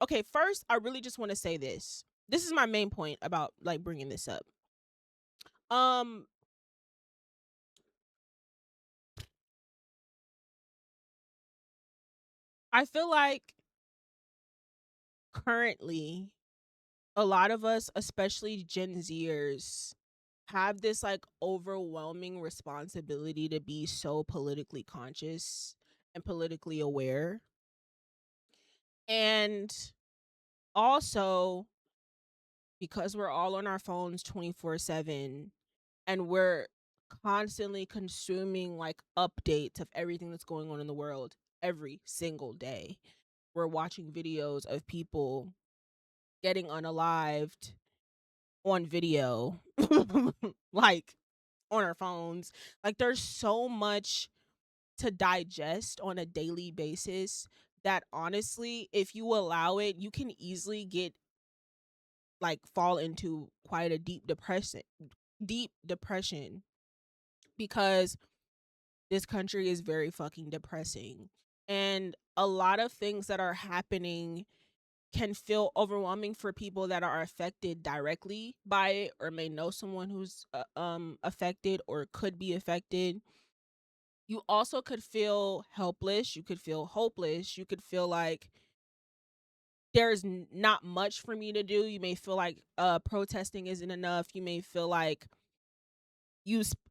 Okay, first, I really just want to say this. This is my main point about like bringing this up. Um, I feel like currently a lot of us, especially Gen Zers, have this like overwhelming responsibility to be so politically conscious and politically aware. And also, because we're all on our phones 24/7 and we're constantly consuming like updates of everything that's going on in the world every single day. We're watching videos of people getting unalived on video, like on our phones. Like there's so much to digest on a daily basis that honestly, if you allow it, you can easily get like fall into quite a deep depression because this country is very fucking depressing. And a lot of things that are happening can feel overwhelming for people that are affected directly by it or may know someone who's affected or could be affected. You also could feel helpless, you could feel hopeless, you could feel like there's not much for me to do. You may feel like protesting isn't enough. You may feel like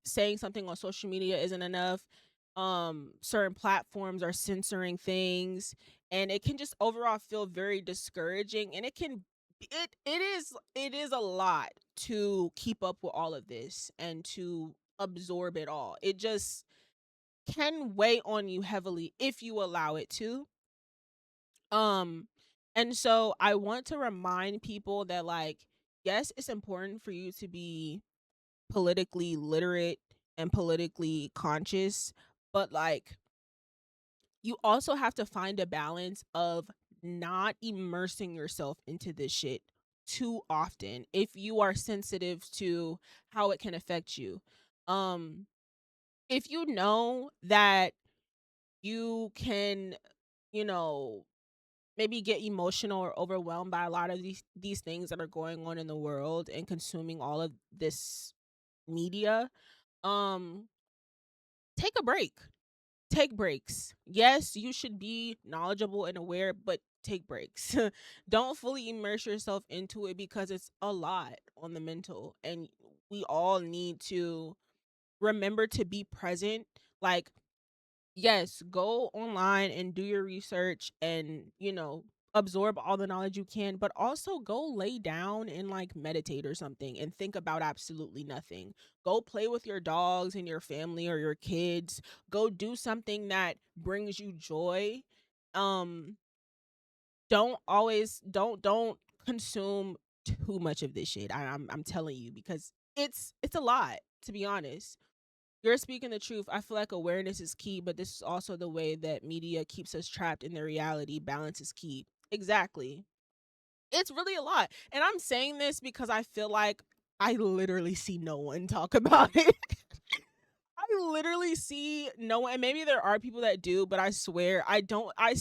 saying something on social media isn't enough. Certain platforms are censoring things, and it can just overall feel very discouraging. And it is a lot to keep up with all of this and to absorb it all. It just can weigh on you heavily if you allow it to. Um, and so I want to remind people that like, yes, it's important for you to be politically literate and politically conscious, but like you also have to find a balance of not immersing yourself into this shit too often if you are sensitive to how it can affect you. Um if you know that you can, you know, maybe get emotional or overwhelmed by a lot of these things that are going on in the world and consuming all of this media, um take a break. Take breaks. Yes, you should be knowledgeable and aware, but take breaks. Don't fully immerse yourself into it because it's a lot on the mental, and we all need to remember to be present. Like, yes, go online and do your research and, absorb all the knowledge you can, but also go lay down and like meditate or something and think about absolutely nothing. Go play with your dogs and your family or your kids. Go do something that brings you joy. Um don't consume too much of this shit. I'm telling you because it's a lot, to be honest. You're speaking the truth. I feel like awareness is key, but this is also the way that media keeps us trapped in their reality. Balance is key. Exactly. It's really a lot. And I'm saying this because I feel like I literally see no one talk about it. I literally see no one. And maybe there are people that do, but I swear I don't. I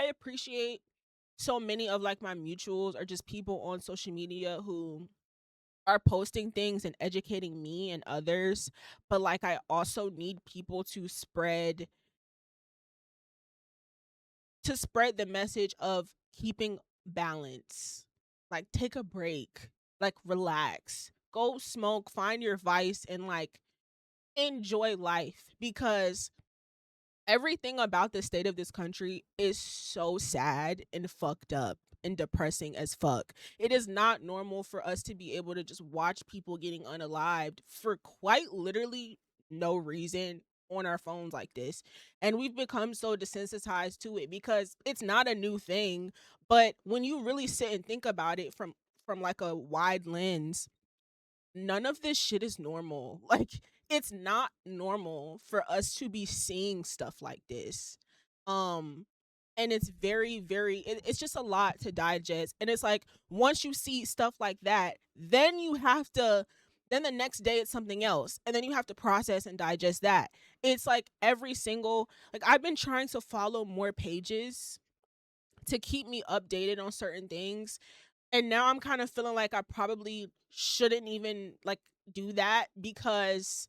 appreciate so many of like my mutuals or just people on social media who are posting things and educating me and others, but like I also need people to spread the message of keeping balance. Like take a break, like relax, go smoke, find your vice and like enjoy life because everything about the state of this country is so sad and fucked up and depressing as fuck. It is not normal for us to be able to just watch people getting unalived for quite literally no reason on our phones like this. And we've become so desensitized to it because it's not a new thing, but when you really sit and think about it from like a wide lens, none of this shit is normal. Like it's not normal for us to be seeing stuff like this. Um and it's it's just a lot to digest. And it's like once you see stuff like that, then the next day it's something else. And then you have to process and digest that. It's like every single like I've been trying to follow more pages to keep me updated on certain things. And now I'm kind of feeling like I probably shouldn't even like do that because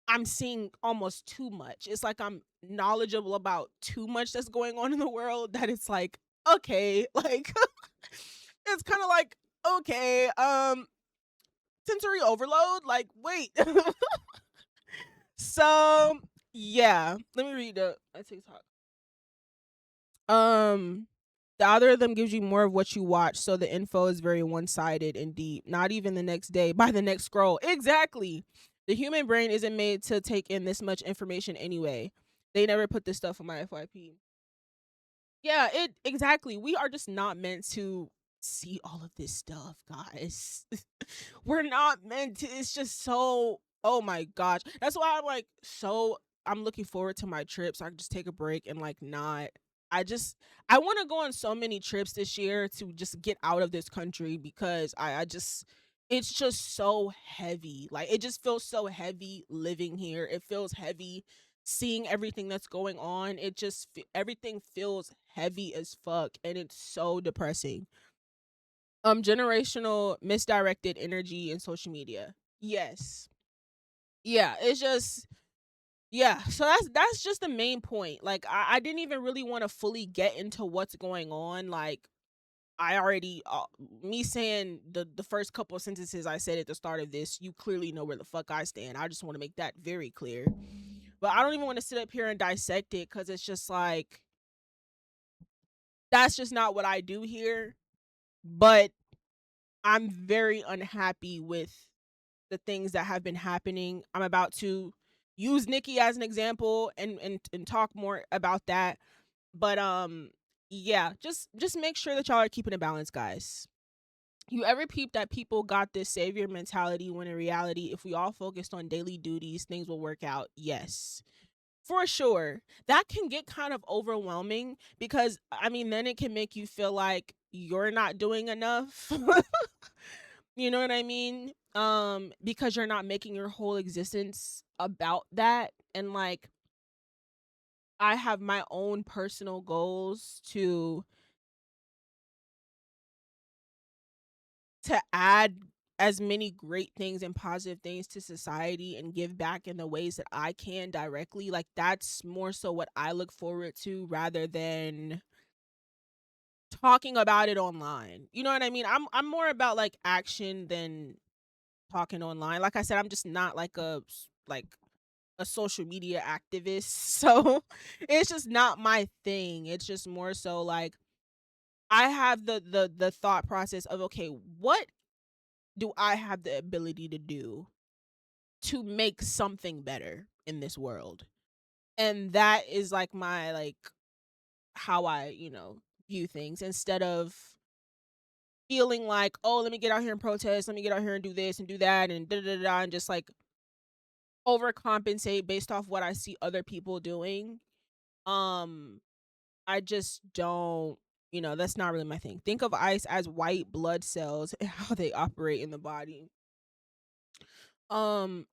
I'm seeing almost too much. It's like I'm knowledgeable about too much that's going on in the world that it's like, okay, like it's kind of like, okay, sensory overload, like wait. So, yeah, let me read a TikTok. Um, the algorithm gives you more of what you watch, so the info is very one-sided and deep. Not even the next day, by the next scroll. Exactly. The human brain isn't made to take in this much information anyway. They never put this stuff on my FYP. Yeah, it exactly. We are just not meant to see all of this stuff, guys. We're not meant to. It's just so, oh my gosh. That's why I'm like so I'm looking forward to my trip so I can just take a break and like not I want to go on so many trips this year to just get out of this country because I just it's just so heavy. Like it just feels so heavy living here. It feels heavy seeing everything that's going on. Everything feels heavy as fuck and it's so depressing. Generational misdirected energy in social media. Yes. Yeah, it's just yeah, so that's just the main point. Like I didn't even really want to fully get into what's going on. Like I already me saying the first couple of sentences I said at the start of this, you clearly know where the fuck I stand. I just want to make that very clear. But I don't even want to sit up here and dissect it cuz it's just like that's just not what I do here. But I'm very unhappy with the things that have been happening. I'm about to use Nikki as an example and talk more about that. But yeah, just make sure that y'all are keeping a balance, guys. You ever peep that people got this savior mentality when in reality, if we all focused on daily duties, things will work out? Yes. For sure. That can get kind of overwhelming because I mean then it can make you feel like you're not doing enough. You know what I mean? Because you're not making your whole existence about that. And like I have my own personal goals to add as many great things and positive things to society and give back in the ways that I can directly. Like that's more so what I look forward to rather than talking about it online. You know what I mean? I'm more about like action than talking online. Like I said, I'm just not like like a social media activist. So it's just not my thing. It's just more so like I have the thought process of okay, what do I have the ability to do to make something better in this world? And that is like my like how I, view things instead of feeling like, oh, let me get out here and protest, let me get out here and do this and do that and da da da da, and just like overcompensate based off what I see other people doing. Um I just don't, that's not really my thing. Think of ice as white blood cells and how they operate in the body. Um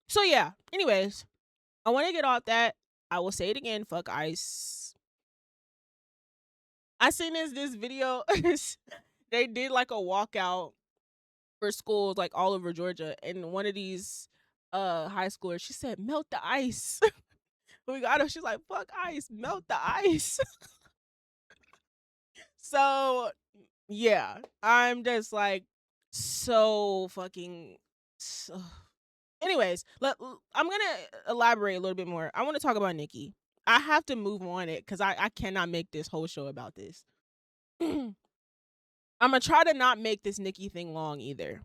so yeah, anyways, I want to get off that. I will say it again, fuck ice. I seen this video. They did like a walkout for schools like all over Georgia and one of these high schoolers, she said melt the ice. We got her, she's like fuck ice, melt the ice. So yeah, I'm just like so fucking so. Anyways, I'm gonna elaborate a little bit more. I want to talk about Nikki. I have to move on it because I cannot make this whole show about this. I'm gonna try to not make this Nikki thing long either.